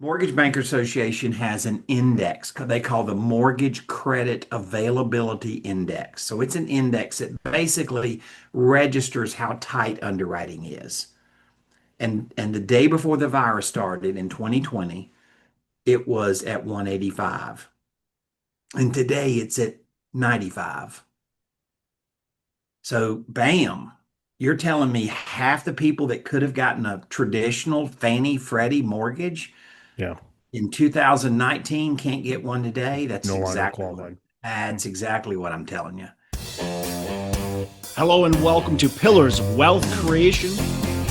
Mortgage Banker Association has an index they call the Mortgage Credit Availability Index. So it's an index that basically registers how tight underwriting is. And the day before the virus started in 2020, it was at 185. And today it's at 95. So bam, you're telling me half the people that could have gotten a traditional Fannie Freddie mortgage Yeah, in 2019 can't get one today. no longer qualified. That's exactly what I'm telling you. Hello and welcome to Pillars of Wealth Creation,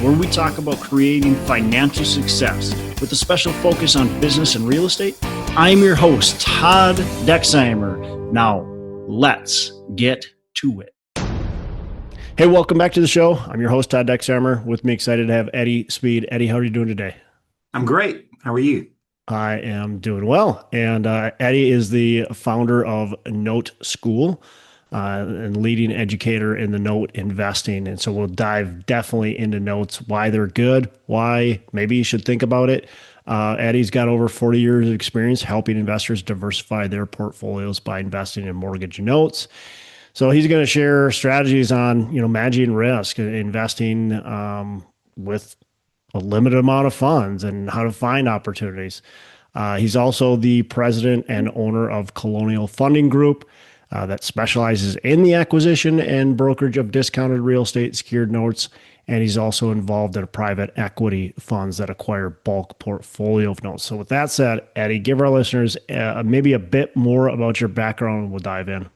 where we talk about creating financial success with a special focus on business and real estate. I'm your host, Todd Dexheimer. Now, let's get to it. Hey, welcome back to the show. I'm your host, Todd Dexheimer. With me, excited to have Eddie Speed. Eddie, how are you doing today? I'm great. How are you? I am doing well. And Eddie is the founder of NoteSchool and leading educator in the note investing. And so we'll dive definitely into notes, why they're good, why maybe you should think about it. Eddie's got over 40 years of experience helping investors diversify their portfolios by investing in mortgage notes. So he's going to share strategies on, managing risk, investing with a limited amount of funds and how to find opportunities. He's also the president and owner of Colonial Funding Group that specializes in the acquisition and brokerage of discounted real estate secured notes. And he's also involved in private equity funds that acquire bulk portfolio of notes. So with that said, Eddie, give our listeners maybe a bit more about your background and we'll dive in.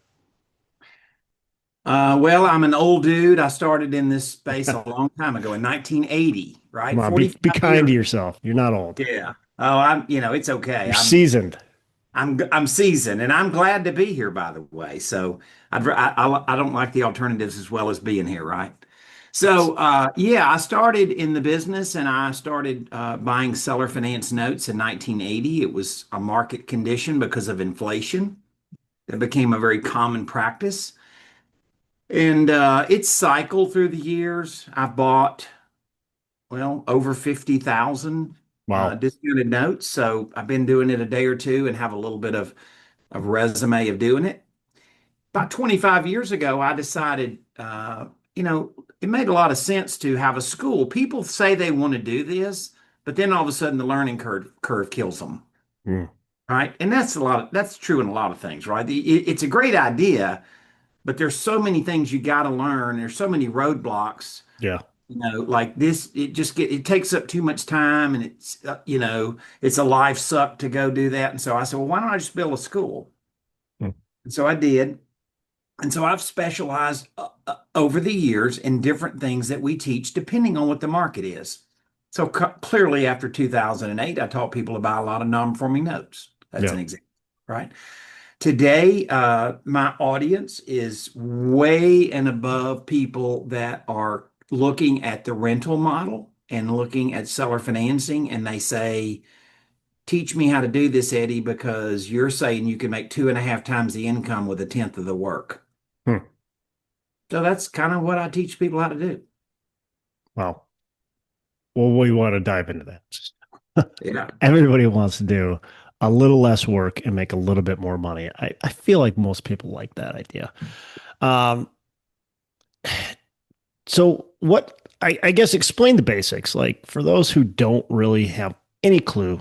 Well, I'm an old dude. I started in this space a long time ago in 1980, Come right? on, be 45 kind years. to yourself. You're not old. Yeah. Oh, it's okay. You're seasoned. I'm seasoned, and I'm glad to be here. By the way, so I don't like the alternatives as well as being here, right? So yeah, I started in the business, and I started buying seller finance notes in 1980. It was a market condition because of inflation that became a very common practice. And it's cycled through the years. I've bought, well, over 50,000 Wow. discounted notes. So I've been doing it a day or two and have a little bit of resume of doing it. About 25 years ago, I decided, it made a lot of sense to have a school. People say they want to do this, but then all of a sudden the learning curve kills them, Mm, right? And that's true in a lot of things, right? It's a great idea, but there's so many things you got to learn. There's so many roadblocks, yeah. like this. It takes up too much time, and it's a life suck to go do that. And so I said, well, why don't I just build a school? Mm, And so I did. And so I've specialized over the years in different things that we teach, depending on what the market is. So clearly, after 2008, I taught people about a lot of non-performing notes. That's yeah. an example, right? Today, my audience is way and above people that are looking at the rental model and looking at seller financing, and they say, teach me how to do this, Eddie, because you're saying you can make two and a half times the income with a tenth of the work. Hmm. So that's kind of what I teach people how to do. Wow. Well, we want to dive into that. Yeah. Everybody wants to do a little less work and make a little bit more money. I feel like most people like that idea. Um, so I guess explain the basics. Like for those who don't really have any clue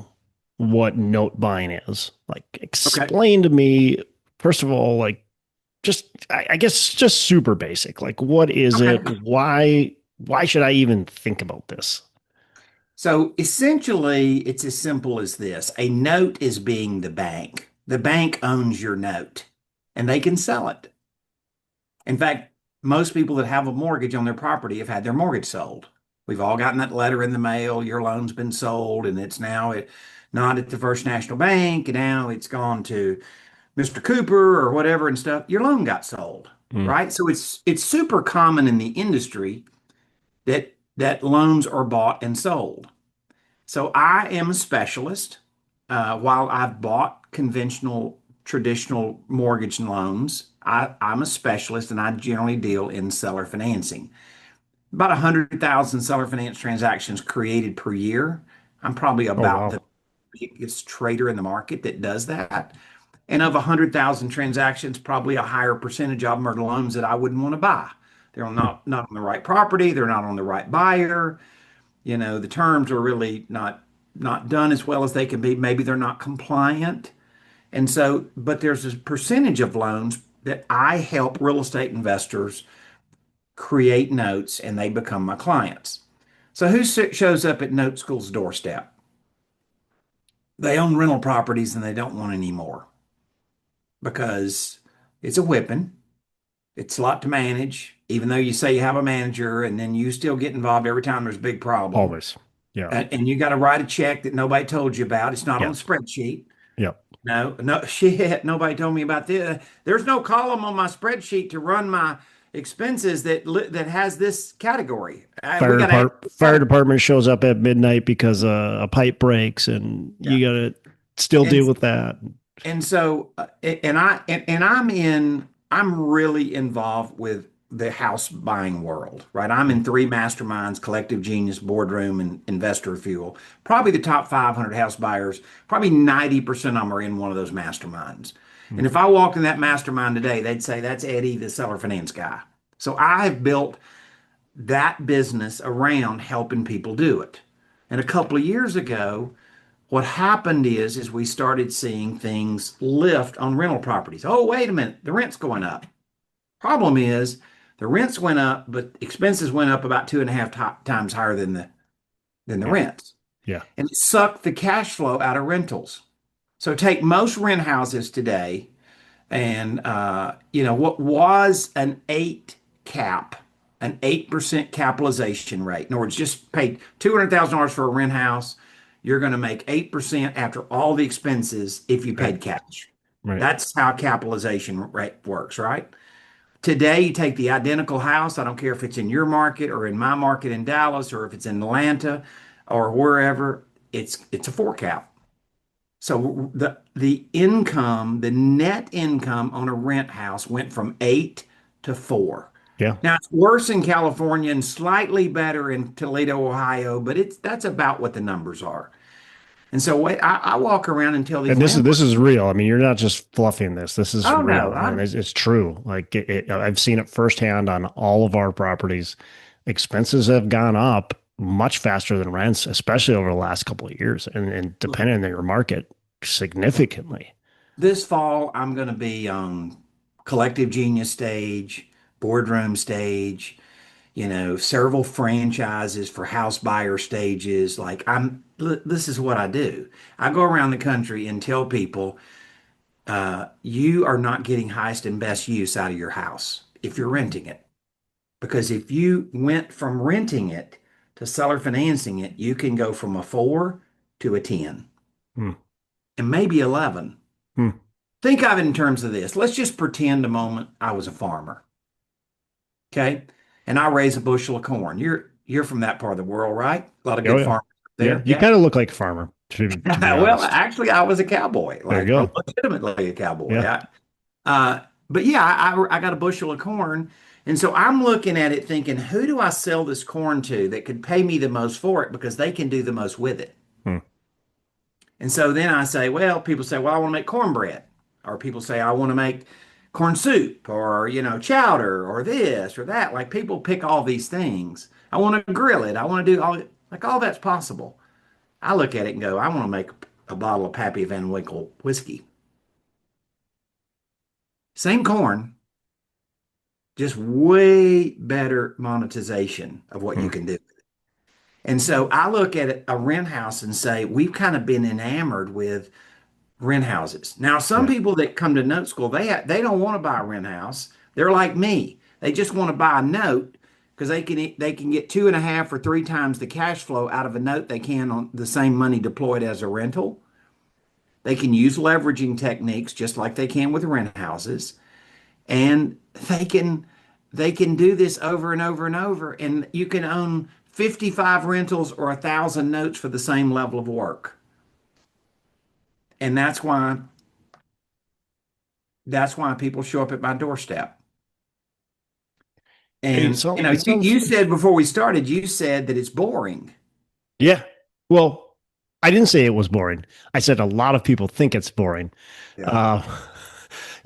what note buying is, like Okay. explain to me, first of all, like I guess just super basic. Like what is it? Okay. Why should I even think about this? So essentially, it's as simple as this. A note is being the bank. The bank owns your note and they can sell it. In fact, most people that have a mortgage on their property have had their mortgage sold. We've all gotten that letter in the mail, your loan's been sold, and it's now not at the First National Bank, and now it's gone to Mr. Cooper or whatever and stuff. Your loan got sold, Mm, right? So it's super common in the industry that loans are bought and sold. So I am a specialist. While I've bought conventional, traditional mortgage loans, I'm a specialist and I generally deal in seller financing. About 100,000 seller finance transactions created per year. I'm probably oh about the wow. biggest trader in the market that does that. And of 100,000 transactions, probably a higher percentage of them are loans that I wouldn't want to buy. They're not on the right property. They're not on the right buyer. The terms are really not done as well as they can be. Maybe they're not compliant. And so, but there's a percentage of loans that I help real estate investors create notes and they become my clients. So who shows up at Note School's doorstep? They own rental properties and they don't want any more because it's a whipping. It's a lot to manage, even though you say you have a manager and then you still get involved every time there's a big problem. Always. Yeah. And you got to write a check that nobody told you about. It's not on Yeah. the spreadsheet. Yeah. No, shit. Nobody told me about this. There's no column on my spreadsheet to run my expenses that has this category. Fire department shows up at midnight because a pipe breaks, and Yeah. you got to still deal with that. And so, I'm really involved with the house buying world, right? I'm in 3 masterminds: Collective Genius, Boardroom, and Investor Fuel. Probably the top 500 house buyers, probably 90% of them are in one of those masterminds. And if I walked in that mastermind today, they'd say, that's Eddie, the seller finance guy. So I have built that business around helping people do it. And a couple of years ago, what happened is we started seeing things lift on rental properties. Oh, wait a minute, the rent's going up. Problem is the rents went up, but expenses went up about 2.5 times higher than the rents. Yeah. And it sucked the cash flow out of rentals. So take most rent houses today, and what was an 8% capitalization rate. In other words, just paid $200,000 for a rent house. You're going to make 8% after all the expenses if you paid cash. Right. That's how capitalization rate works, right? Today, you take the identical house. I don't care if it's in your market or in my market in Dallas or if it's in Atlanta or wherever. It's a 4 cap. So the income, the net income on a rent house went from 8 to 4. Yeah. Now it's worse in California and slightly better in Toledo, Ohio, but that's about what the numbers are. And so I walk around and tell these And this landlords, is real. I mean, you're not just fluffing this. This is oh real, no, and it's true. Like I've seen it firsthand on all of our properties. Expenses have gone up much faster than rents, especially over the last couple of years, and depending on your market, significantly. this fall I'm going to be on Collective Genius stage, Boardroom stage, several franchises for house buyer stages. Like this is what I do. I go around the country and tell people, you are not getting highest and best use out of your house if you're renting it. Because if you went from renting it to seller financing it, you can go from a 4 to a 10 Hmm. and maybe 11. Hmm. Think of it in terms of this. Let's just pretend a moment I was a farmer. Okay. And I raise a bushel of corn. You're from that part of the world, right? A lot of good Yeah. farmers Yeah. there. You kind of look like a farmer, to be Well, honest. actually, I was a cowboy, There you like go. legitimately a cowboy. Yeah. But yeah, I got a bushel of corn. And so I'm looking at it thinking, who do I sell this corn to that could pay me the most for it because they can do the most with it? Hmm. And so then I say, well, people say, well, I want to make cornbread. Or people say, I want to make corn soup or, chowder or this or that. Like people pick all these things. I want to grill it. I want to do all that's possible. I look at it and go, I want to make a bottle of Pappy Van Winkle whiskey. Same corn, just way better monetization of what you can do. And so I look at a rent house and say, we've kind of been enamored with rent houses. Now, some Yeah. people that come to Note School, they don't want to buy a rent house. They're like me. They just want to buy a note because they can get 2.5 or 3 times the cash flow out of a note they can on the same money deployed as a rental. They can use leveraging techniques just like they can with rent houses, and they can do this over and over and over. And you can own 55 rentals or 1,000 notes for the same level of work. And that's why people show up at my doorstep. It, And so, you know, it you, sounds, you said before we started, you said that it's boring. yeah. Well, I didn't say it was boring. I said a lot of people think it's boring. Yeah. Uh,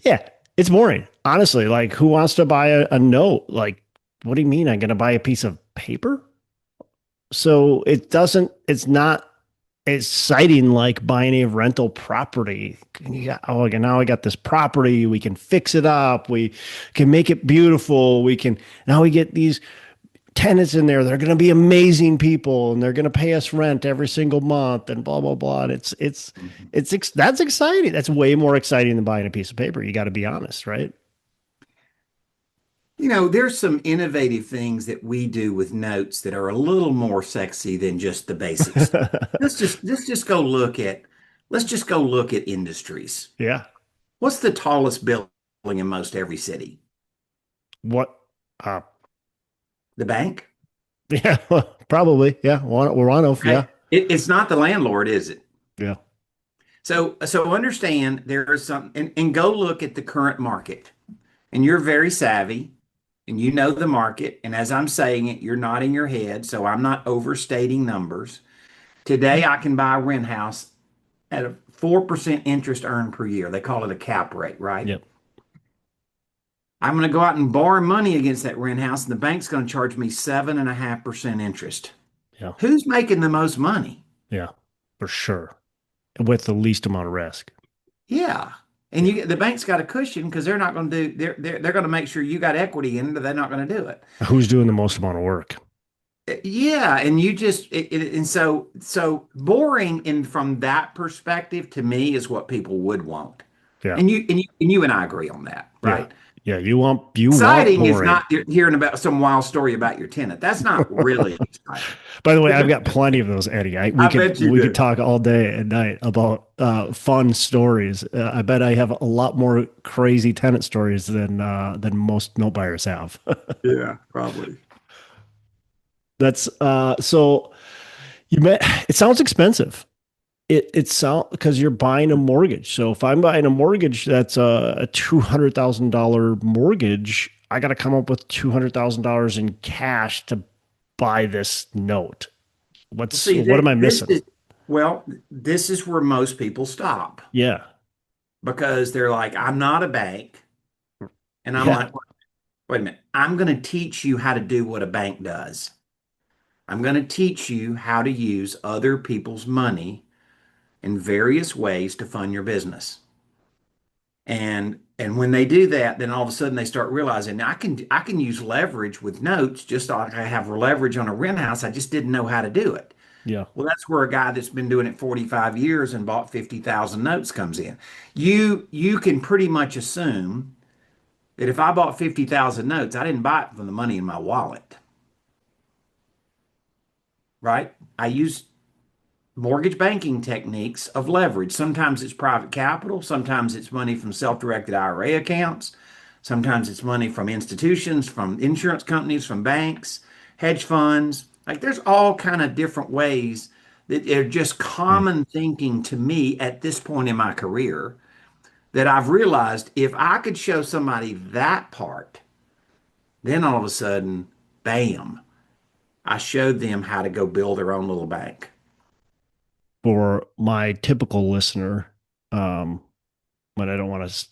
yeah, it's boring. Honestly, like who wants to buy a note? Like, what do you mean I'm going to buy a piece of paper? So it's not exciting like buying a rental property. You got, oh, okay, now I got this property. We can fix it up. We can make it beautiful. Now we get these tenants in there. They're going to be amazing people and they're going to pay us rent every single month and blah, blah, blah. And Mhm. that's exciting. That's way more exciting than buying a piece of paper. You got to be honest, right? There's some innovative things that we do with notes that are a little more sexy than just the basics. Let's just go look at industries. Yeah. What's the tallest building in most every city? What? Uh, The bank? yeah, probably. Yeah. We're on off. Okay. Yeah. It's not the landlord, is it? Yeah. So understand there is some, and go look at the current market. And you're very savvy and you know the market. And as I'm saying it, you're nodding your head. So I'm not overstating numbers. Today, I can buy a rent house at a 4% interest earned per year. They call it a cap rate, right? Yep. I'm going to go out and borrow money against that rent house, and the bank's going to charge me 7.5% interest. Yeah. Who's making the most money? Yeah. For sure. With the least amount of risk. Yeah. And Yeah. the bank's got a cushion because they're not going to do they're going to make sure you got equity in it, or they're not going to do it. Who's doing the most amount of work? Yeah, and you just and so boring in from that perspective to me is what people would want. Yeah. And you and I agree on that, Yeah. right? Yeah. You want Exciting is boring. not hearing about some wild story about your tenant. That's not really exciting. By the way, I've got plenty of those, Eddie. We I could bet you we could do. talk all day and night about fun stories. I bet I have a lot more crazy tenant stories than most note buyers have. Yeah, probably. That's so you met. It sounds expensive. It sounds because you're buying a mortgage. So if I'm buying a mortgage that's a $200,000 mortgage, I got to come up with $200,000 in cash to buy this note. Well, see, What am I this missing? is well, this is where most people stop Yeah. because they're like, I'm not a bank. And I'm Yeah. like, wait a minute, I'm going to teach you how to do what a bank does. I'm going to teach you how to use other people's money in various ways to fund your business. And when they do that, then all of a sudden they start realizing I can use leverage with notes just like I have leverage on a rent house. I just didn't know how to do it. Yeah. Well, that's where a guy that's been doing it 45 years and bought 50,000 notes comes in. You can pretty much assume that if I bought 50,000 notes, I didn't buy it from the money in my wallet, right? I use mortgage banking techniques of leverage. Sometimes it's private capital, sometimes it's money from self-directed IRA accounts, sometimes it's money from institutions, from insurance companies, from banks, hedge funds. Like there's all kind of different ways that are just Mm. common thinking to me at this point in my career that I've realized if I could show somebody that part, then all of a sudden, bam, I showed them how to go build their own little bank. For my typical listener, um, but I don't want to,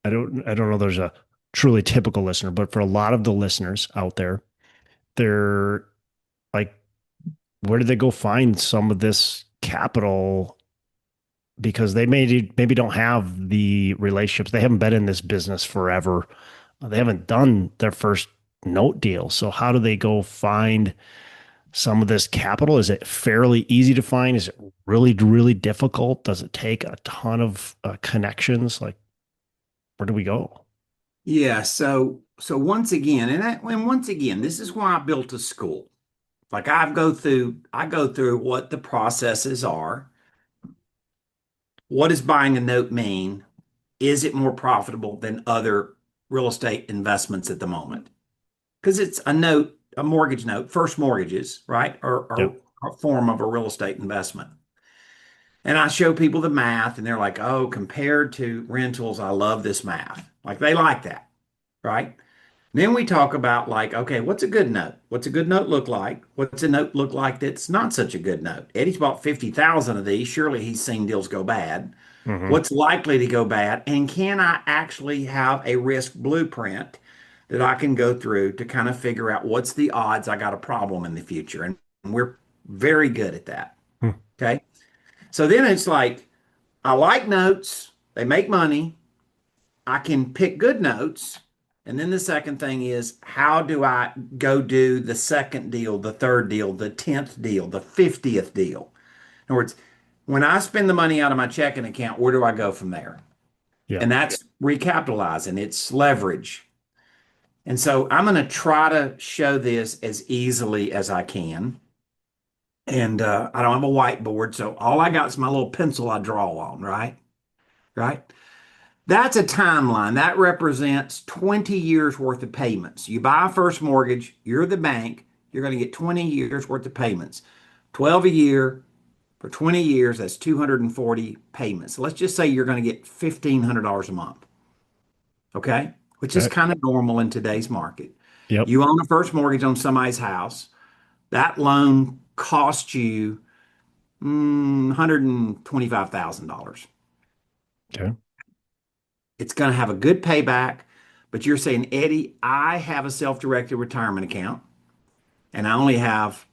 I don't know there's a truly typical listener, but for a lot of the listeners out there, they're like, where do they go find some of this capital? Because they maybe don't have the relationships. They haven't been in this business forever. They haven't done their first note deal. So how do they go find some of this capital? Is it fairly easy to find? Is it really, really difficult? Does it take a ton of connections? Like, where do we go? Yeah, so once again, and once again, this is why I built a school. Like I go through what the processes are. What does buying a note mean? Is it more profitable than other real estate investments at the moment? Because it's a note, a mortgage note, first mortgages, right? Yeah. Or a form of a real estate investment. And I show people the math and they're like, oh, compared to rentals, I love this math. Like they like that, right? Then we talk about like, okay, what's a good note? What's a good note look like? What's a note look like that's not such a good note? Eddie's bought 50,000 of these. Surely he's seen deals go bad. Hmm. What's likely to go bad? And can I actually have a risk blueprint that I can go through to kind of figure out what's the odds I got a problem in the future? And we're very good at that. Okay. So then it's like, I like notes, they make money. I can pick good notes. And then the second thing is, how do I go do the second deal, the third deal, the 10th deal, the 50th deal? In other words, when I spend the money out of my checking account, where do I go from there? Yeah. And that's recapitalizing, it's leverage. And so I'm going to try to show this as easily as I can. And I don't have a whiteboard, so all I got is my little pencil I draw on, right? Right. That's a timeline. That represents 20 years worth of payments. You buy a first mortgage, you're the bank, you're going to get 20 years worth of payments. 12 a year for 20 years, that's 240 payments. So let's just say you're going to get $1,500 a month, okay? Which is Okay. kind of normal in today's market. Yep. You own a first mortgage on somebody's house. That loan costs you $125,000. Okay. It's going to have a good payback, but you're saying, Eddie, I have a self-directed retirement account and I only have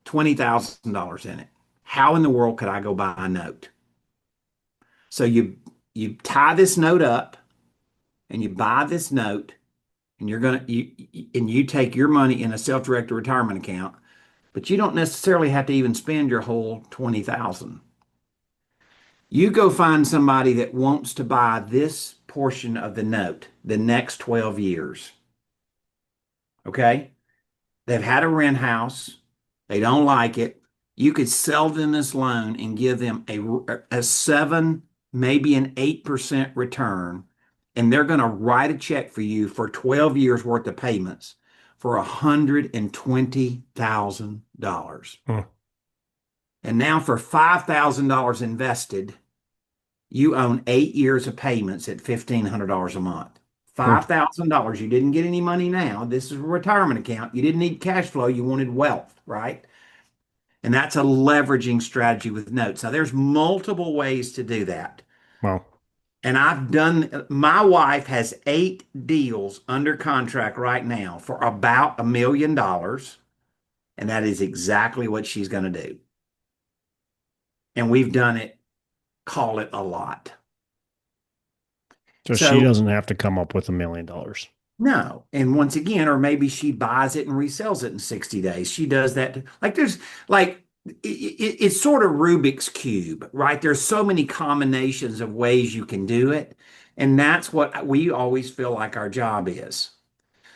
$20,000 in it. How in the world could I go buy a note? So you tie this note up and you buy this note and you take your money in a self-directed retirement account, but you don't necessarily have to even spend your whole 20,000. You go find somebody that wants to buy this portion of the note the next 12 years. Okay? They've had a rent house. They don't like it. You could sell them this loan and give them a 7, maybe an 8% return. And they're going to write a check for you for 12 years worth of payments for $120,000. Hmm. And now for $5,000 invested, you own 8 years of payments at $1,500 a month. Hmm. $5,000. You didn't get any money now. This is a retirement account. You didn't need cash flow. You wanted wealth, right? And that's a leveraging strategy with notes. Now, there's multiple ways to do that. Wow. And my wife has 8 deals under contract right now for about $1 million. And that is exactly what she's going to do. And we've done it, call it a lot. So she So doesn't have to come up with $1 million. no. And once again, or maybe she buys it and resells it in 60 days. She does that. Like there's like it's sort of Rubik's Cube, right? There's so many combinations of ways you can do it. And that's what we always feel like our job is.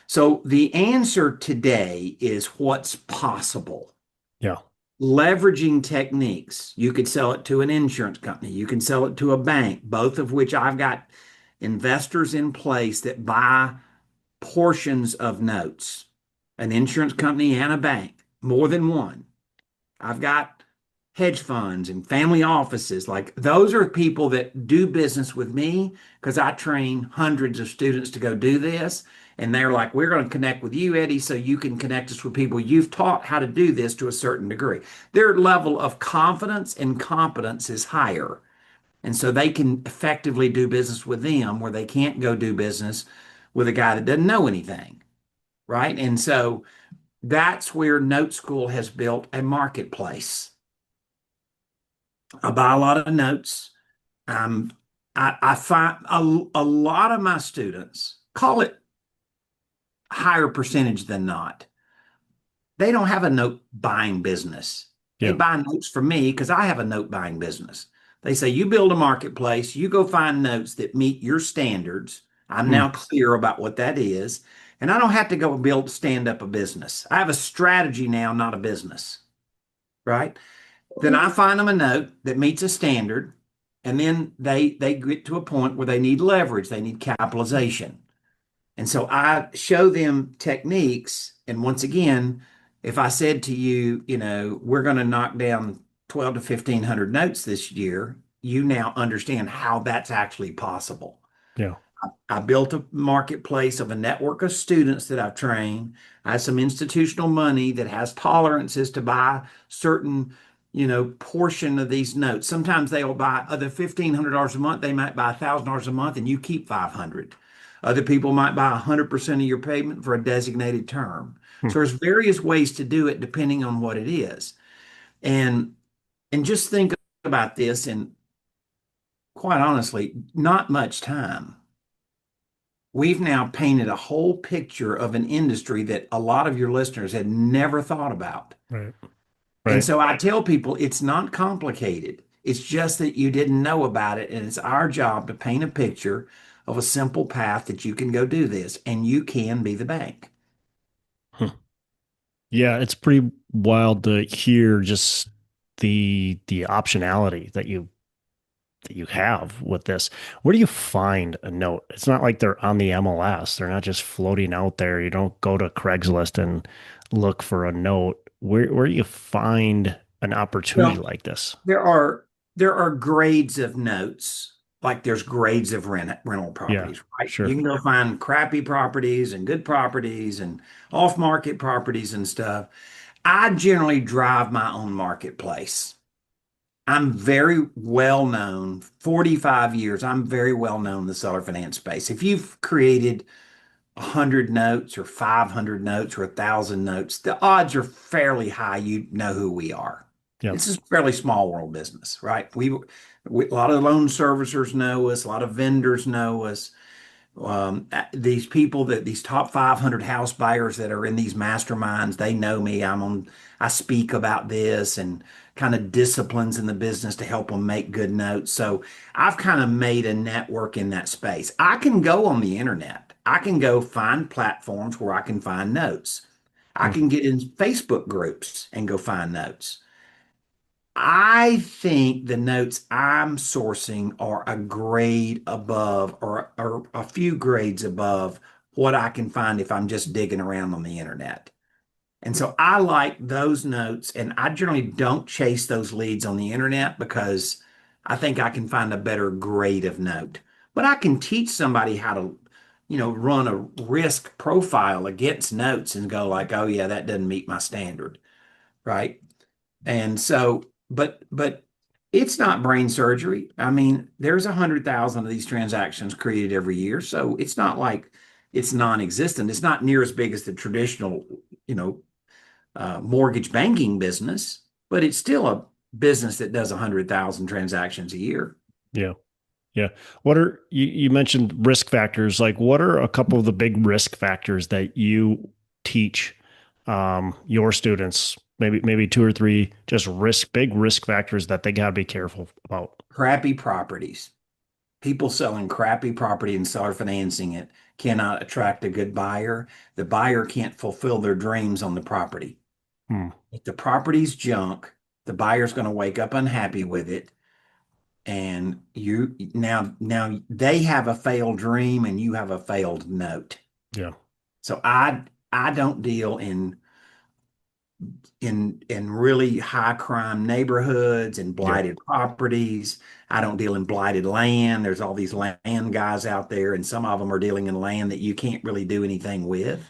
So the answer today is what's possible. Yeah. Leveraging techniques. You could sell it to an insurance company. You can sell it to a bank, both of which I've got investors in place that buy portions of notes, an insurance company and a bank, more than one. I've got hedge funds and family offices. Like those are people that do business with me because I train hundreds of students to go do this. And they're like, we're going to connect with you, Eddie, so you can connect us with people you've taught how to do this to a certain degree. Their level of confidence and competence is higher. And so they can effectively do business with them where they can't go do business with a guy that doesn't know anything, right? And so that's where NoteSchool has built a marketplace. I buy a lot of notes. Um, I find a lot of my students, call it higher percentage than not, they don't have a note buying business. They Yeah. buy notes from me because I have a note buying business. They say, you build a marketplace, you go find notes that meet your standards. I'm Hmm. now clear about what that is. And I don't have to go stand up a business. I have a strategy now, not a business, right? Then I find them a note that meets a standard. And then they get to a point where they need leverage, they need capitalization. And so I show them techniques. And once again, if I said to you, we're going to knock down 12 to 1500 notes this year, you now understand how that's actually possible. Yeah. I built a marketplace of a network of students that I've trained. I have some institutional money that has tolerances to buy certain, portion of these notes. Sometimes they'll buy other $1,500 a month. They might buy $1,000 a month and you keep 500. Other people might buy 100% of your payment for a designated term. Hmm. So there's various ways to do it depending on what it is. And and just think about this and quite honestly, not much time. We've now painted a whole picture of an industry that a lot of your listeners had never thought about. Right. And Right. so I tell people it's not complicated. It's just that you didn't know about it. And it's our job to paint a picture of a simple path that you can go do this and you can be the bank. Hmm. Yeah, it's pretty wild to hear just the optionality that you have with this. Where do you find a note? It's not like they're on the MLS. They're not just floating out there. You don't go to Craigslist and look for a note. Where do you find an opportunity Well, like this? there are there are grades of notes, like there's grades of rental Yeah, properties, right? You sure. can go find crappy properties and good properties and off-market properties and stuff. I generally drive my own marketplace. I'm very well known, 45 years, I'm very well known in the seller finance space. If you've created 100 notes or 500 notes or 1,000 notes, the odds are fairly high you know who we are. Yep. This is a fairly small world business, right? A lot of loan servicers know us, a lot of vendors know us. These people that these top 500 house buyers that are in these masterminds, they know me. I speak about this and kind of disciplines in the business to help them make good notes. So I've kind of made a network in that space. I can go on the internet. I can go find platforms where I can find notes. I Hmm. can get in Facebook groups and go find notes. I think the notes I'm sourcing are a grade above or a few grades above what I can find if I'm just digging around on the internet. And so I like those notes, and I generally don't chase those leads on the internet because I think I can find a better grade of note. But I can teach somebody how to, run a risk profile against notes and go like, oh yeah, that doesn't meet my standard, right? And so, but it's not brain surgery. I mean, there's 100,000 of these transactions created every year, so it's not like it's non-existent. It's not near as big as the traditional, you know, mortgage banking business, but it's still a business that does 100,000 transactions a year. Yeah. Yeah. What are you mentioned risk factors? Like what are a couple of the big risk factors that you teach your students? Maybe two or three just big risk factors that they gotta be careful about. Crappy properties. People selling crappy property and seller financing it cannot attract a good buyer. The buyer can't fulfill their dreams on the property. Hmm. If the property's junk, the buyer's going to wake up unhappy with it. And you now they have a failed dream and you have a failed note. Yeah. So I don't deal in really high crime neighborhoods and Yep. blighted properties. I don't deal in blighted land. There's all these land guys out there, and some of them are dealing in land that you can't really do anything with,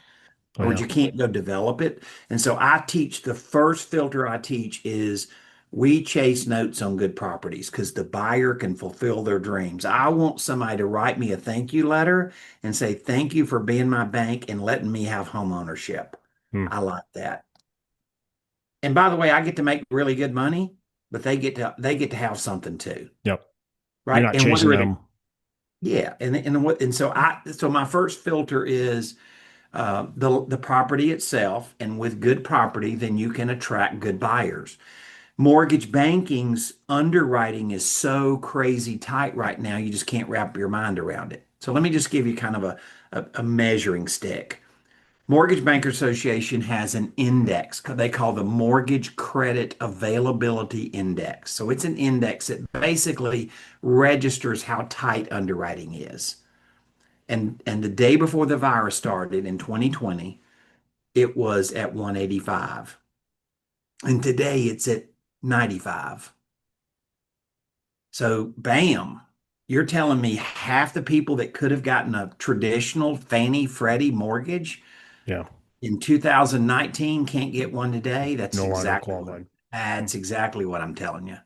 Oh or yeah. you can't go develop it. And so I teach the first filter I teach is we chase notes on good properties because the buyer can fulfill their dreams. I want somebody to write me a thank you letter and say, thank you for being my bank and letting me have home ownership. Hmm. I like that. And by the way, I get to make really good money, but they get to have something too, Yep. You're right? not And chasing whether it them. yeah, and so my first filter is the property itself, and with good property, then you can attract good buyers. Mortgage banking's underwriting is so crazy tight right now, you just can't wrap your mind around it. So let me just give you kind of a measuring stick. Mortgage Banker Association has an index they call the Mortgage Credit Availability Index. So it's an index that basically registers how tight underwriting is. And the day before the virus started in 2020, it was at 185. And today it's at 95. So bam, you're telling me half the people that could have gotten a traditional Fannie Freddie mortgage Yeah. in 2019 can't get one today? No longer qualified. That's exactly what I'm telling you.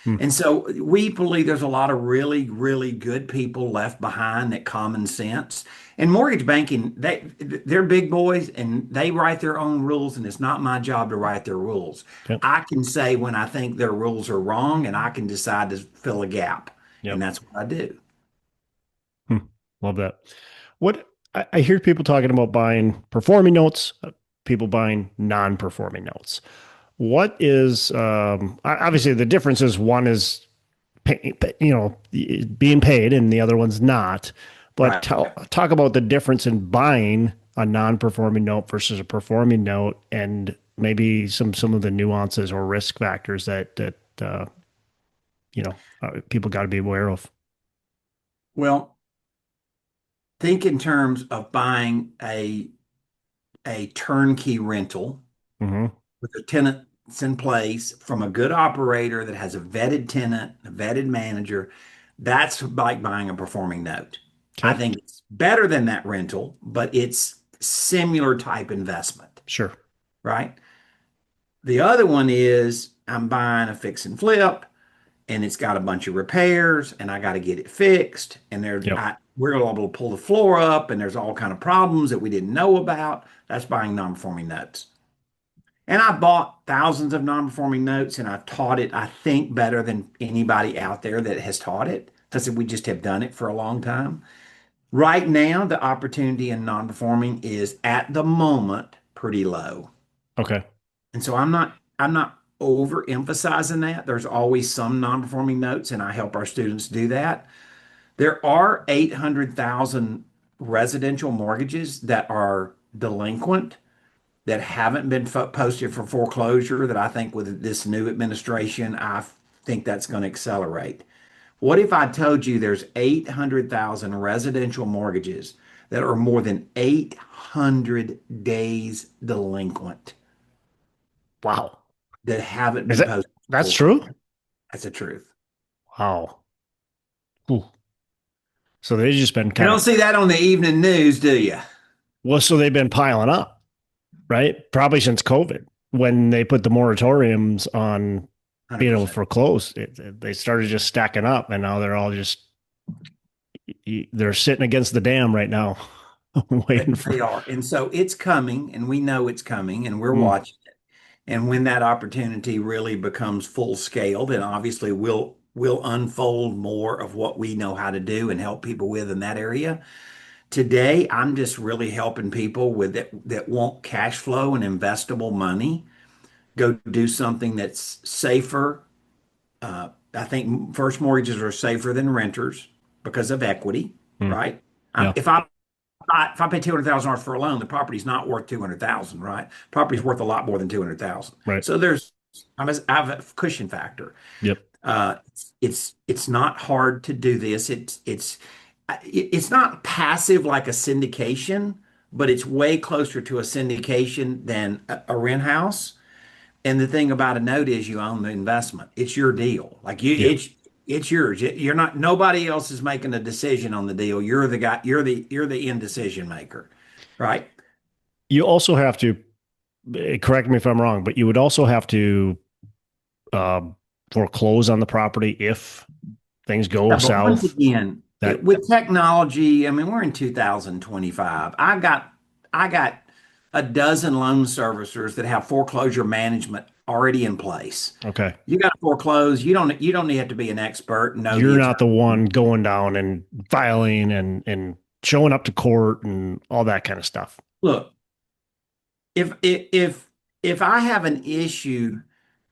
Hmm. And so we believe there's a lot of really, really good people left behind that common sense. And mortgage banking, they're big boys and they write their own rules, and it's not my job to write their rules. Yep. I can say when I think their rules are wrong, and I can decide to fill a gap. And Yep. that's what I do. Hmm. Love that. What I hear people talking about buying performing notes, people buying non-performing notes. What is obviously the difference is one is being paid and the other one's not. But Right. talk about the difference in buying a non-performing note versus a performing note, and maybe some of the nuances or risk factors that people got to be aware of. Well, think in terms of buying a turnkey rental Hmm. with the tenants in place from a good operator that has a vetted tenant, a vetted manager. That's like buying a performing note. I Okay. think it's better than that rental, but it's similar type investment, Sure. right? The other one is I'm buying a fix and flip and it's got a bunch of repairs and I got to get it fixed and Yep. we're able to pull the floor up and there's all kind of problems that we didn't know about. That's buying non-performing notes. And I bought thousands of non-performing notes and I've taught it, I think, better than anybody out there that has taught it because we just have done it for a long time. Right now, the opportunity in non-performing is at the moment pretty low. Okay. And so I'm not overemphasizing that. There's always some non-performing notes, and I help our students do that. There are 800,000 residential mortgages that are delinquent that haven't been posted for foreclosure that I think with this new administration, I think that's going to accelerate. What if I told you there's 800,000 residential mortgages that are more than 800 days delinquent Wow. that haven't Is been that posted that's for true? foreclosure? That's the truth. Wow. Ooh. So they've just been You kind don't of see that on the evening news, do you? well, so they've been piling up, right? Probably since COVID, when they put the moratoriums on being able to 100%. foreclose, they started just stacking up, and now they're all just they're sitting against the dam right now, waiting They for. are. And so it's coming, and we know it's coming, and we're Mm, watching it. And when that opportunity really becomes full scale, then obviously we'll unfold more of what we know how to do and help people with in that area. Today, I'm just really helping people with that want cash flow and investable money go do something that's safer. I think first mortgages are safer than renters because of equity, mm, right? yeah, If I pay $200,000 for a loan, the property's not worth 200,000, right? Property's yep, worth a lot more than 200,000. right, So I have a cushion factor. yep, Uh, it's not hard to do this. It's not passive like a syndication, but it's way closer to a syndication than a rent house. And the thing about a note is you own the investment. It's your deal. Like yeah. it's yours. You're not nobody else is making a decision on the deal. You're the guy, you're the indecision maker. Right? You also have to correct me if I'm wrong, but you would also have to uh, foreclose on the property if things go Yeah, but once south. again, That with technology, I mean, we're in 2025. I got a dozen loan servicers that have foreclosure management already in place. okay. You got to foreclose. You don't have to be an expert and know the You're not the attorney. one going down and filing and showing up to court and all that kind of stuff. Look, if I have an issue,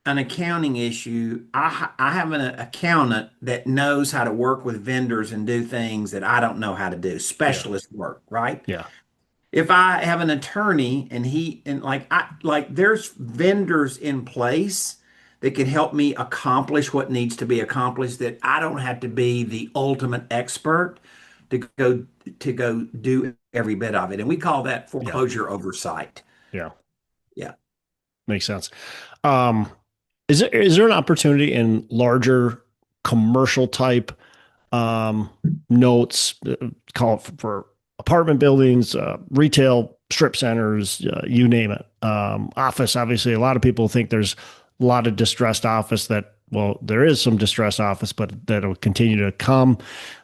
an accounting issue, I have an accountant that knows how to work with vendors and do things that I don't know how to do, Yeah. specialist work, right? Yeah. If I have an attorney and like there's vendors in place that can help me accomplish what needs to be accomplished that I don't have to be the ultimate expert to go do every bit of it. And we call that Yeah. foreclosure oversight. Yeah. Yeah. Makes sense. Um, is there an opportunity in larger commercial type um, notes, call it for apartment buildings, retail strip centers, you name it. Office, obviously, a lot of people think there's a lot of distressed office that, well, there is some distressed office, but that'll continue to come.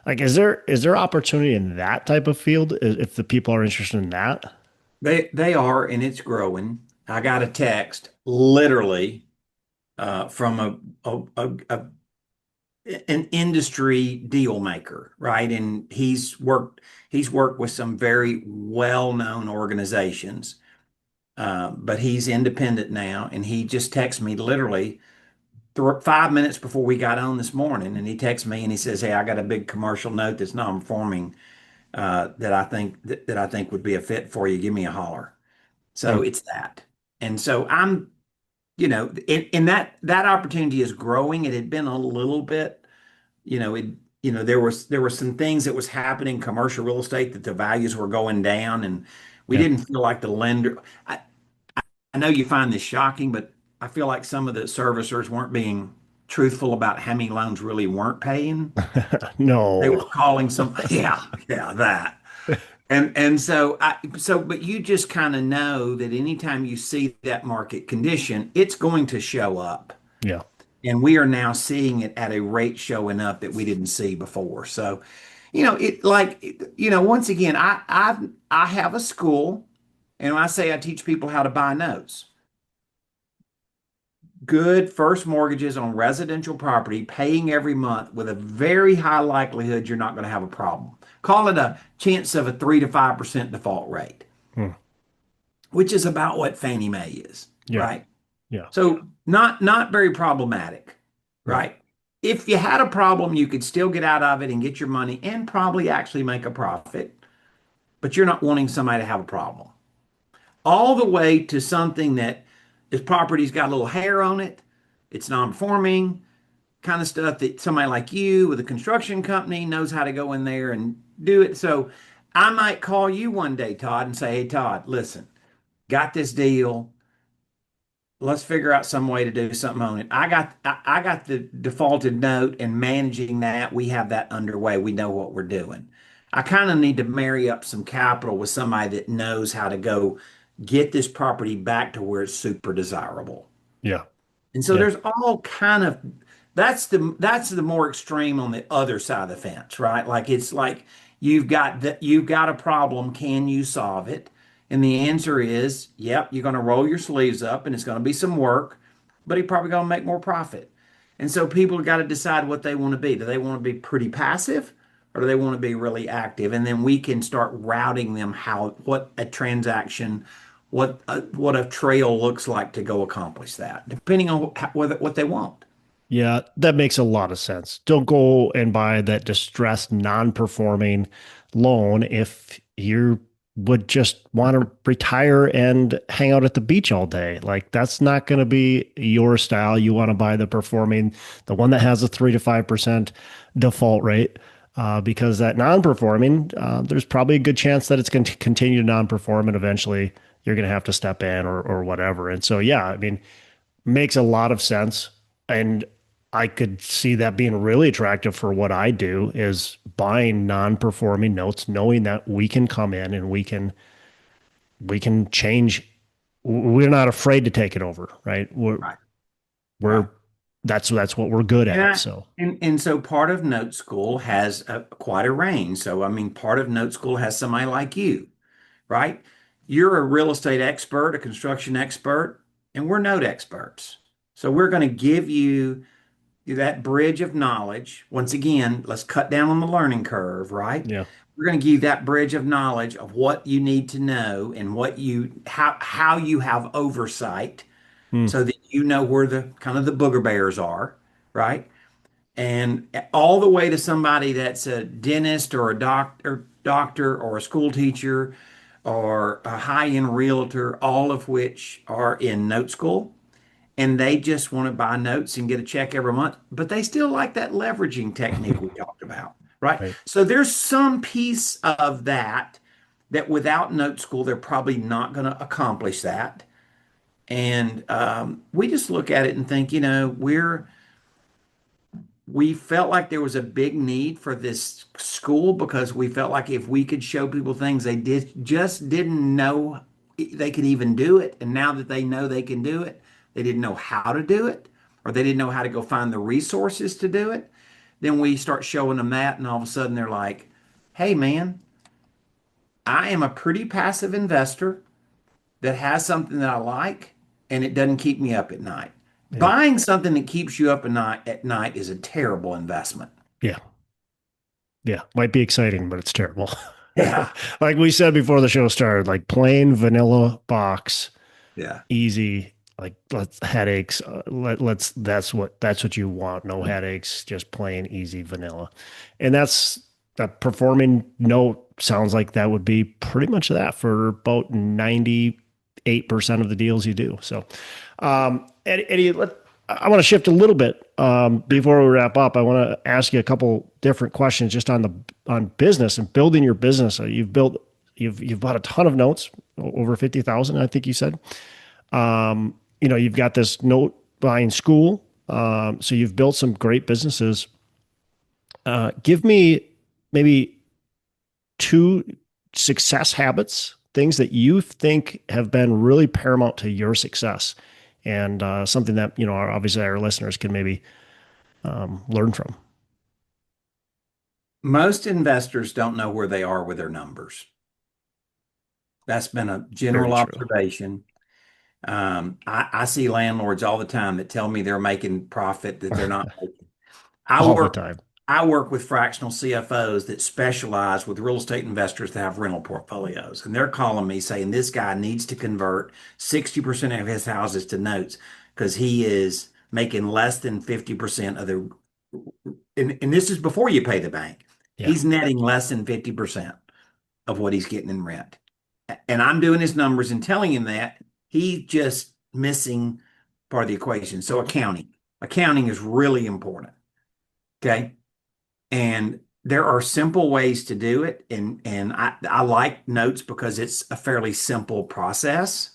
Like, is there opportunity in that type of field if the people are interested in that? They are, and it's growing. I got a text literally from a an industry deal maker, right? And he's worked with some very well-known organizations, but he's independent now, and he just texted me literally 5 minutes before we got on this morning, and he texts me and he says, "Hey, I got a big commercial note that's non-performing that I think would be a fit for you. Give me a holler." Hmm. So it's that, and so and that opportunity is growing. It had been a little bit, it, there were some things that was happening commercial real estate that the values were going down, and we Yeah. didn't feel like the lender. I know you find this shocking, but I feel like some of the servicers weren't being truthful about how many loans really weren't paying. They were No. calling some, yeah, yeah, that. But you just kind of know that anytime you see that market condition, it's going to show up. Yeah. And we are now seeing it at a rate showing up that we didn't see before. So, once again, I have a school, and when I say I teach people how to buy notes, good first mortgages on residential property, paying every month with a very high likelihood you're not going to have a problem. Call it a chance of a 3 to 5% default rate, Hmm. which is about what Fannie Mae is, Yeah. right? Yeah. So not very problematic, Right. right? If you had a problem, you could still get out of it and get your money and probably actually make a profit, but you're not wanting somebody to have a problem. All the way to something that this property's got a little hair on it, it's non-performing, kind of stuff that somebody like you with a construction company knows how to go in there and do it. So I might call you one day, Todd, and say, "Hey, Todd, listen, got this deal. Let's figure out some way to do something on it." I got the defaulted note and managing that. We have that underway. We know what we're doing. I kind of need to marry up some capital with somebody that knows how to go get this property back to where it's super desirable. Yeah. And so Yeah. there's all kind of that's the more extreme on the other side of the fence, right? Like it's like you've got a problem, can you solve it? And the answer is, yep, you're going to roll your sleeves up and it's going to be some work, but you're probably going to make more profit. And so people have got to decide what they want to be. Do they want to be pretty passive or do they want to be really active? And then we can start routing them what a transaction, what a trail looks like to go accomplish that, depending on what they want. Yeah, that makes a lot of sense. Don't go and buy that distressed, non-performing loan if you would just want to retire and hang out at the beach all day. Like that's not going to be your style. You want to buy the performing, the one that has a 3 to 5% default rate, because that non-performing, there's probably a good chance that it's going to continue to non-perform, and eventually you're going to have to step in or whatever. And so, yeah, I mean, makes a lot of sense. And I could see that being really attractive for what I do is buying non-performing notes, knowing that we can come in and we can change. We're not afraid to take it over, right? We're Right. we're Right. that's what we're good And at. I So and so part of Note School has quite a range. So I mean, part of Note School has somebody like you, right? You're a real estate expert, a construction expert, and we're note experts. So we're going to give you that bridge of knowledge. Once again, let's cut down on the learning curve, right? yeah. We're going to give you that bridge of knowledge of what you need to know and how you have oversight Hmm. so that you know where the kind of the booger bears are, right? And all the way to somebody that's a dentist or a doctor or a school teacher or a high-end realtor, all of which are in note school and they just want to buy notes and get a check every month, but they still like that leveraging technique we talked about, right? Right. So there's some piece of that without note school, they're probably not going to accomplish that. And we just look at it and think, we felt like there was a big need for this school because we felt like if we could show people things they just didn't know they could even do it, and now that they know they can do it, they didn't know how to do it, or they didn't know how to go find the resources to do it. Then we start showing them that, and all of a sudden they're like, "Hey, man, I am a pretty passive investor that has something that I like, and it doesn't keep me up at night." Yeah. Buying something that keeps you up at night is a terrible investment. Yeah. Yeah. Might be exciting, but it's terrible. Yeah. Like we said before the show started, like plain vanilla box, Yeah. easy, like let's headaches. Let's that's what you want. No headaches, just plain easy vanilla. And that's a performing note sounds like that would be pretty much that for about 98% of the deals you do. So Eddie, I want to shift a little bit before we wrap up. I want to ask you a couple different questions just on business and building your business. You've bought a ton of notes, over 50,000, I think you said. You've got this note buying school, so you've built some great businesses. Give me maybe two success habits, things that you think have been really paramount to your success, and something that obviously our listeners can maybe learn from. Most investors don't know where they are with their numbers. That's been a Very general true. observation. I see landlords all the time that tell me they're making profit that they're not making. I All the work time. I work with fractional CFOs that specialize with real estate investors that have rental portfolios. And they're calling me saying this guy needs to convert 60% of his houses to notes because he is making less than 50% of the, and this is before you pay the bank. Yeah. He's netting less than 50% of what he's getting in rent. And I'm doing his numbers and telling him that he's just missing part of the equation. So accounting is really important. Okay. And there are simple ways to do it. And I like notes because it's a fairly simple process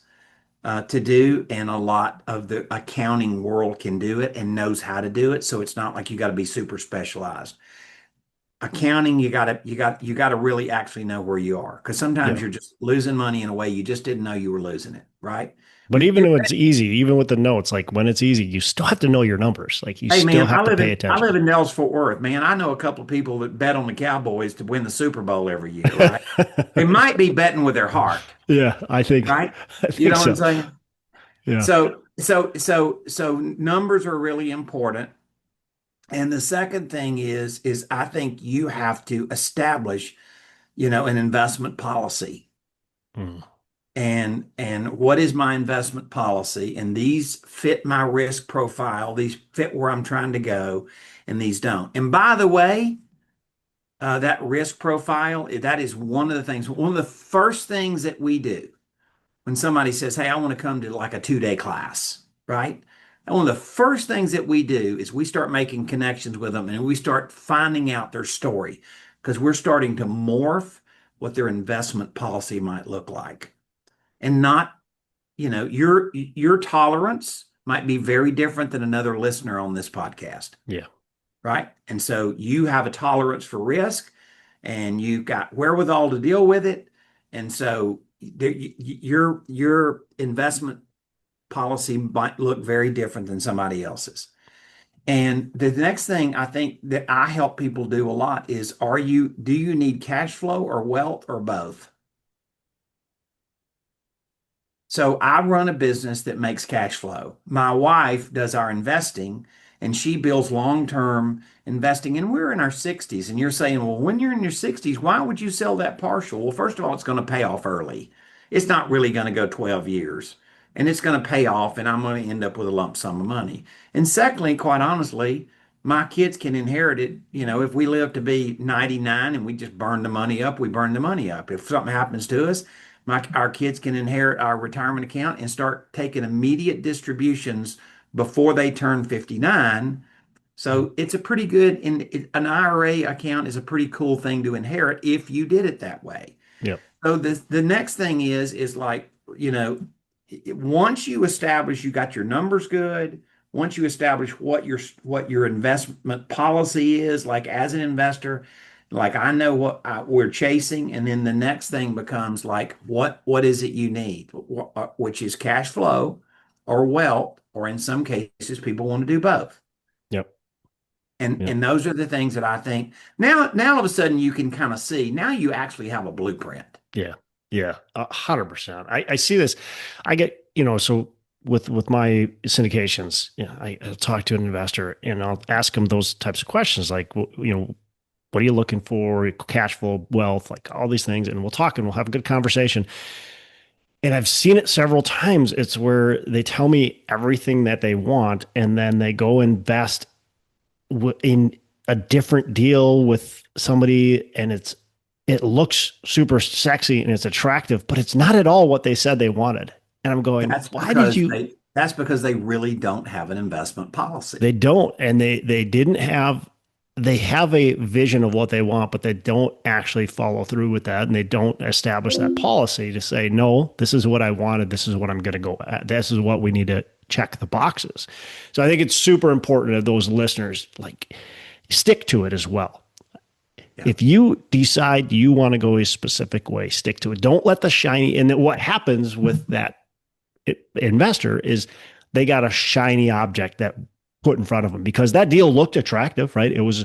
to do. And a lot of the accounting world can do it and knows how to do it. So it's not like you got to be super specialized. Accounting, you gotta really actually know where you are because sometimes Yeah. you're just losing money in a way you just didn't know you were losing it, right? But even when it's easy, even with the notes, like when it's easy, you still have to know your numbers. Like you Hey still man, I have to live pay in I live attention. in Dallas Fort Worth, man. I know a couple of people that bet on the Cowboys to win the Super Bowl every year, right? They might be betting with their heart, Yeah, I think right? I You think know what I'm so. saying? Yeah. So numbers are really important. And the second thing is I think you have to establish, an investment policy. Mm. And what is my investment policy? And these fit my risk profile. These fit where I'm trying to go, and these don't. And by the way, that risk profile, that is one of the things, one of the first things that we do when somebody says, "Hey, I want to come to like a 2-day class," right? And one of the first things that we do is we start making connections with them and we start finding out their story because we're starting to morph what their investment policy might look like. And not, your tolerance might be very different than another listener on this podcast, Yeah. right? And so you have a tolerance for risk and you've got wherewithal to deal with it. And so your investment policy might look very different than somebody else's. And the next thing I think that I help people do a lot is do you need cash flow or wealth or both? So I run a business that makes cash flow. My wife does our investing and she builds long-term investing. And we're in our 60s. And you're saying, well, when you're in your 60s, why would you sell that partial? Well, first of all, it's going to pay off early. It's not really going to go 12 years. And it's going to pay off, and I'm going to end up with a lump sum of money. And secondly, quite honestly, my kids can inherit it. If we live to be 99 and we just burn the money up, we burn the money up. If something happens to us, our kids can inherit our retirement account and start taking immediate distributions before they turn 59. So it's a pretty good, an IRA account is a pretty cool thing to inherit if you did it that way. Yep. So the next thing is like, once you establish you got your numbers good, once you establish what your investment policy is, like as an investor, like I know what we're chasing, and then the next thing becomes like what is it you need, which is cash flow or wealth, or in some cases, people want to do both. Yep. Yep. And those are the things that I think now all of a sudden you can kind of see now you actually have a blueprint. Yeah. Yeah. 100%. I see this. I get, so with my syndications, I'll talk to an investor and I'll ask them those types of questions like, what are you looking for? Cash flow, wealth, like all these things. And we'll talk and we'll have a good conversation. And I've seen it several times. It's where they tell me everything that they want and then they go invest in a different deal with somebody and it looks super sexy and it's attractive, but it's not at all what they said they wanted. And I'm going, why did you? That's because they really don't have an investment policy. They don't, and they didn't have. They have a vision of what they want, but they don't actually follow through with that, and they don't establish that policy to say, no, this is what I wanted. This is what I'm going to go at. This is what we need to check the boxes. So I think it's super important that those listeners like stick to it as well. Yeah. If you decide you want to go a specific way, stick to it. Don't let the shiny. And then what happens with that investor is they got a shiny object that put in front of them because that deal looked attractive, right? It was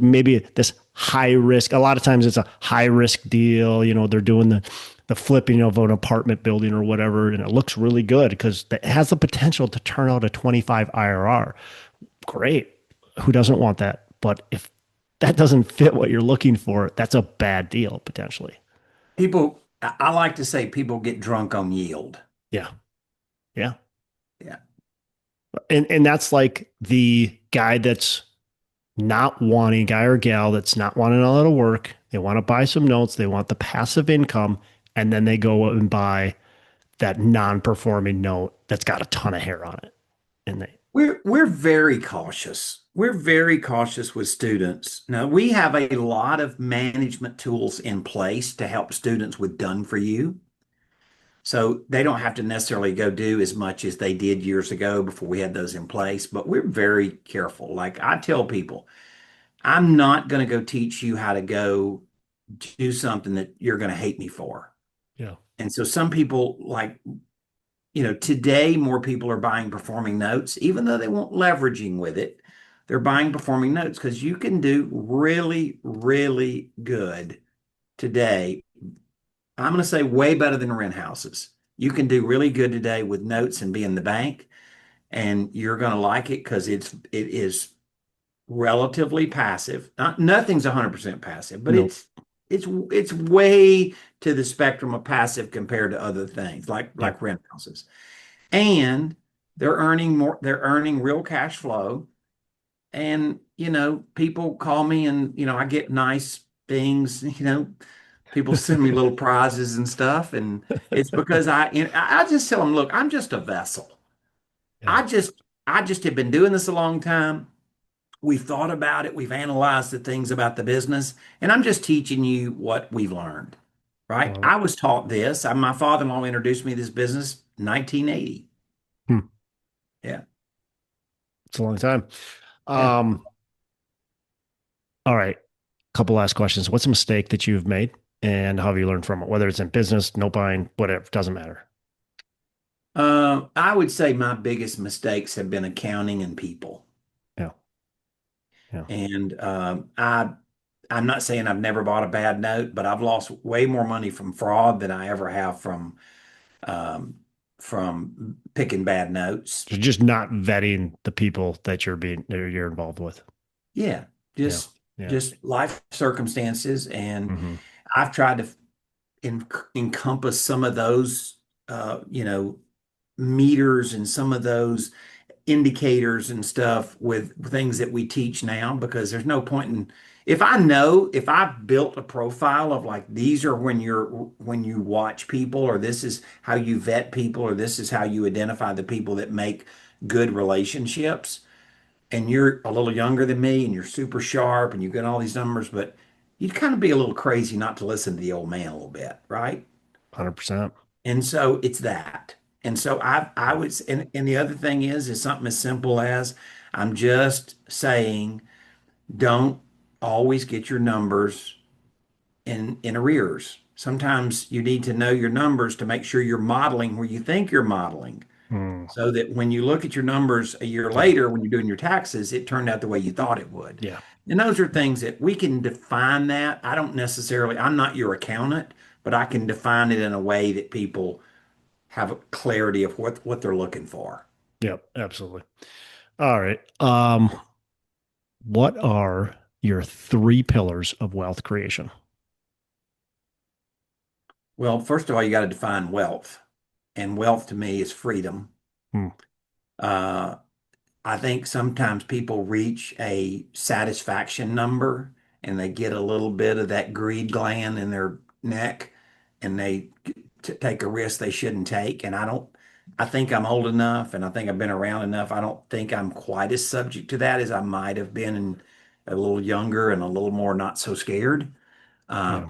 maybe this high risk. A lot of times it's a high risk deal. They're doing the flipping of an apartment building or whatever, and it looks really good because it has the potential to turn out a 25 IRR. Great. Who doesn't want that? But if that doesn't fit what you're looking for, that's a bad deal potentially. I like to say people get drunk on yield. Yeah. Yeah. Yeah. And that's like the guy that's not wanting, guy or gal that's not wanting a lot of work. They want to buy some notes. They want the passive income. And then they go and buy that non-performing note that's got a ton of hair on it. And we're very cautious. We're very cautious with students. Now, we have a lot of management tools in place to help students with done for you. So they don't have to necessarily go do as much as they did years ago before we had those in place, but we're very careful. Like I tell people, I'm not going to go teach you how to go do something that you're going to hate me for. Yeah. And so some people today more people are buying performing notes, even though they won't leveraging with it. They're buying performing notes because you can do really, really good today. I'm going to say way better than rent houses. You can do really good today with notes and be in the bank, and you're going to like it because it is relatively passive. Nothing's 100% passive, but nope. it's way to the spectrum of passive compared to other things like rent houses. And they're earning more, they're earning real cash flow. And people call me and I get nice things, people send me little prizes and stuff, and it's because I just tell them, look, I'm just a vessel. Yeah. I just have been doing this a long time. We've thought about it. We've analyzed the things about the business, and I'm just teaching you what we've learned. Right? I was taught this. My father-in-law introduced me to this business in 1980. Yeah, it's a long time. Yeah. All right, couple last questions. What's a mistake that you've made? And how have you learned from it? Whether it's in business, note buying, whatever, doesn't matter. I would say my biggest mistakes have been accounting and people. Yeah. Yeah. And I'm not saying I've never bought a bad note, but I've lost way more money from fraud than I ever have from picking bad notes. So just not vetting the people that you're involved with. Yeah. Just life circumstances. And I've tried to encompass some of those, meters and some of those indicators and stuff with things that we teach now, because there's no point in, if I've built a profile of like, these are when you watch people, or this is how you vet people, or this is how you identify the people that make good relationships, and you're a little younger than me and you're super sharp and you get all these numbers, but you'd kind of be a little crazy not to listen to the old man a little bit, right? 100%. And so it's that. And so I would, and the other thing is something as simple as I'm just saying, don't always get your numbers in arrears. Sometimes you need to know your numbers to make sure you're modeling where you think you're modeling. Hmm. So that when you look at your numbers a year Yeah. later, when you're doing your taxes, it turned out the way you thought it would. Yeah. And those are things that we can define that. I don't necessarily, I'm not your accountant, but I can define it in a way that people have a clarity of what they're looking for. Yep. Absolutely. All right. What are your three pillars of wealth creation? Well, first of all, you got to define wealth. And wealth to me is freedom. Hmm. Uh, I think sometimes people reach a satisfaction number and they get a little bit of that greed gland in their neck and they take a risk they shouldn't take. And I think I'm old enough and I think I've been around enough. I don't think I'm quite as subject to that as I might have been a little younger and a little more not so scared. Uh, Yeah.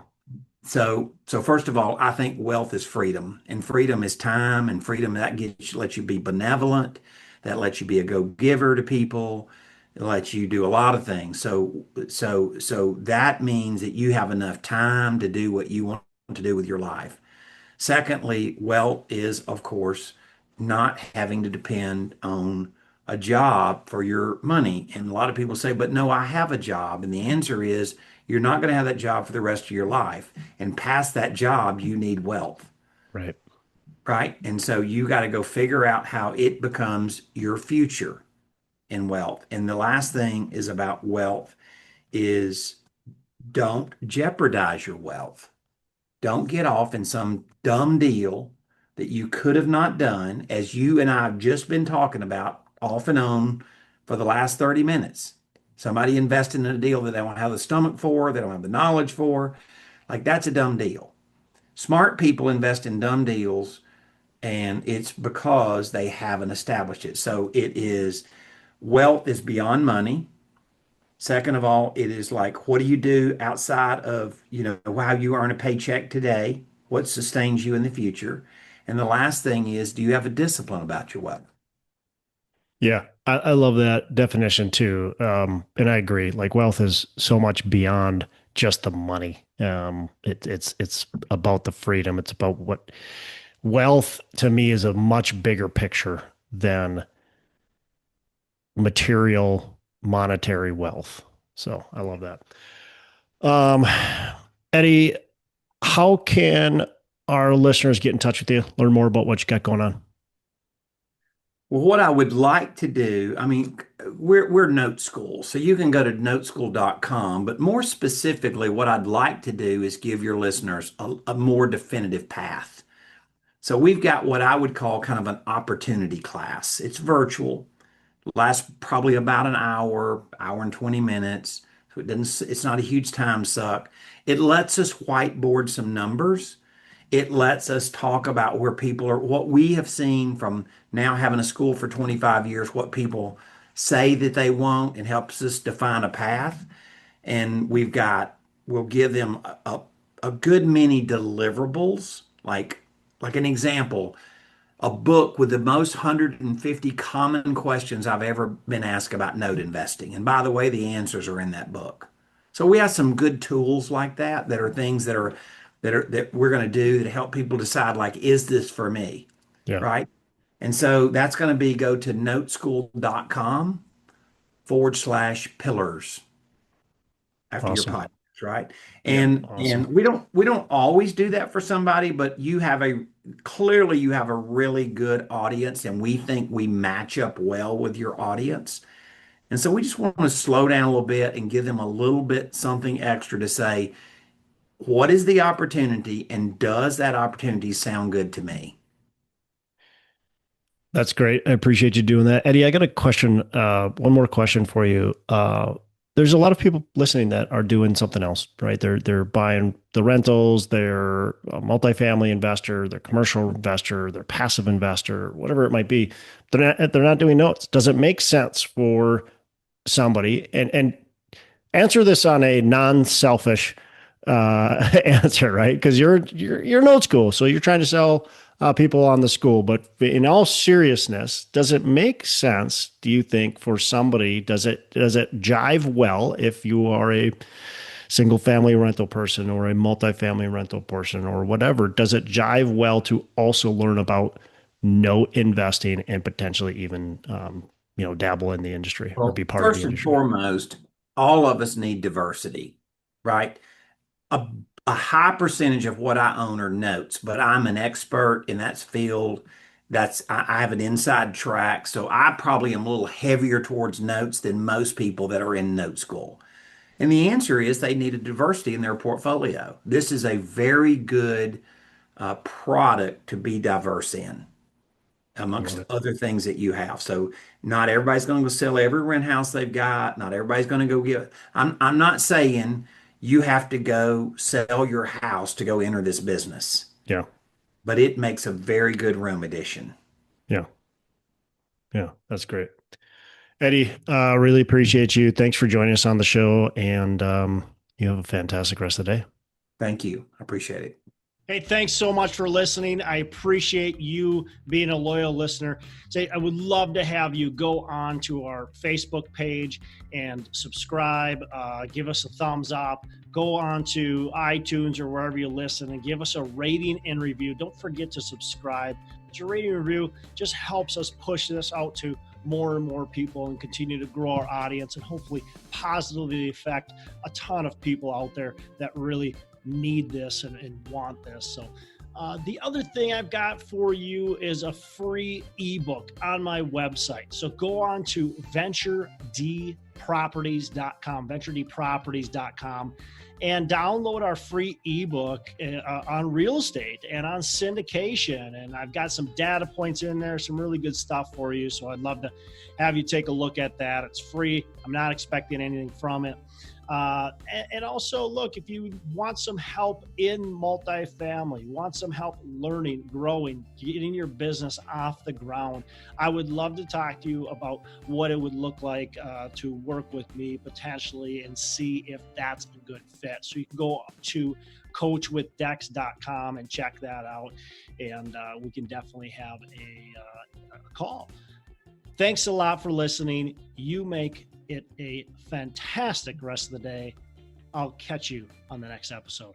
so first of all, I think wealth is freedom, and freedom is time, and freedom that lets you be benevolent, that lets you be a go-giver to people, it lets you do a lot of things. So that means that you have enough time to do what you want to do with your life. Secondly, wealth is, of course, not having to depend on a job for your money. And a lot of people say, but no, I have a job. And the answer is, you're not going to have that job for the rest of your life. And past that job, you need wealth, Right. right? And so you got to go figure out how it becomes your future in wealth. And the last thing is about wealth is don't jeopardize your wealth. Don't get off in some dumb deal that you could have not done, as you and I have just been talking about off and on for the last 30 minutes. Somebody investing in a deal that they don't have the stomach for, they don't have the knowledge for. Like that's a dumb deal. Smart people invest in dumb deals, and it's because they haven't established it. So it is wealth is beyond money. Second of all, it is like, what do you do outside of, how you earn a paycheck today? What sustains you in the future? And the last thing is, do you have a discipline about your wealth? Yeah. I love that definition too. And I agree. Like wealth is so much beyond just the money. It's about the freedom. It's about what wealth to me is a much bigger picture than material monetary wealth. So I love that. Um, Eddie, how can our listeners get in touch with you, learn more about what you got going on? Well, what I would like to do, I mean, we're Note School, so you can go to noteschool.com, but more specifically, what I'd like to do is give your listeners a more definitive path. So we've got what I would call kind of an opportunity class. It's virtual, lasts probably about an hour and 20 minutes. So it's not a huge time suck. It lets us whiteboard some numbers. It lets us talk about where people are, what we have seen from now having a school for 25 years, what people say that they want, and helps us define a path. And we'll give them a good many deliverables, like an example, a book with the most 150 common questions I've ever been asked about note investing. And by the way, the answers are in that book. So we have some good tools like that that are things that we're going to do that help people decide, like, is this for me? Yeah. Right. And so that's going to be, go to noteschool.com/pillars after your Awesome. podcast, right? Yep. And Awesome. we don't always do that for somebody, but clearly you have a really good audience, and we think we match up well with your audience. And so we just want to slow down a little bit and give them a little bit something extra to say, what is the opportunity, and does that opportunity sound good to me? That's great. I appreciate you doing that. Eddie, I got a question, one more question for you. There's a lot of people listening that are doing something else, right? They're buying the rentals, they're a multifamily investor, they're commercial investor, they're passive investor, whatever it might be. They're not doing notes. Does it make sense for somebody and answer this on a non-selfish answer, right? Because you're Note School, so you're trying to sell people on the school. But in all seriousness, does it make sense, do you think, for somebody, does it jive well if you are a single family rental person or a multifamily rental person or whatever? Does it jive well to also learn about note investing and potentially even, dabble in the industry or be Well, part of the first and industry? foremost, all of us need diversity, right? A, a high percentage of what I own are notes, but I'm an expert in that field. I have an inside track, so I probably am a little heavier towards notes than most people that are in note school. And the answer is they need a diversity in their portfolio. This is a very good product to be diverse in, I love amongst it. other things that you have. So not everybody's going to go sell every rent house they've got. Not everybody's going to go get. I'm not saying you have to go sell your house to go enter this business, Yeah. but it makes a very good room addition. Yeah. Yeah. That's great. Eddie, really appreciate you. Thanks for joining us on the show. And you have a fantastic rest of the day. Thank you. I appreciate it. Hey, thanks so much for listening. I appreciate you being a loyal listener. I would love to have you go on to our Facebook page and subscribe. Give us a thumbs up. Go on to iTunes or wherever you listen and give us a rating and review. Don't forget to subscribe. Your rating and review just helps us push this out to more and more people and continue to grow our audience and hopefully positively affect a ton of people out there that really need this and want this. So the other thing I've got for you is a free ebook on my website. So go on to venturedproperties.com, and download our free ebook on real estate and on syndication. And I've got some data points in there, some really good stuff for you. So I'd love to have you take a look at that. It's free. I'm not expecting anything from it. And also, look, if you want some help in multifamily, want some help learning, growing, getting your business off the ground, I would love to talk to you about what it would look like to work with me potentially and see if that's a good fit. So you can go to coachwithdex.com and check that out. And we can definitely have a call. Thanks a lot for listening. You make it a fantastic rest of the day. I'll catch you on the next episode.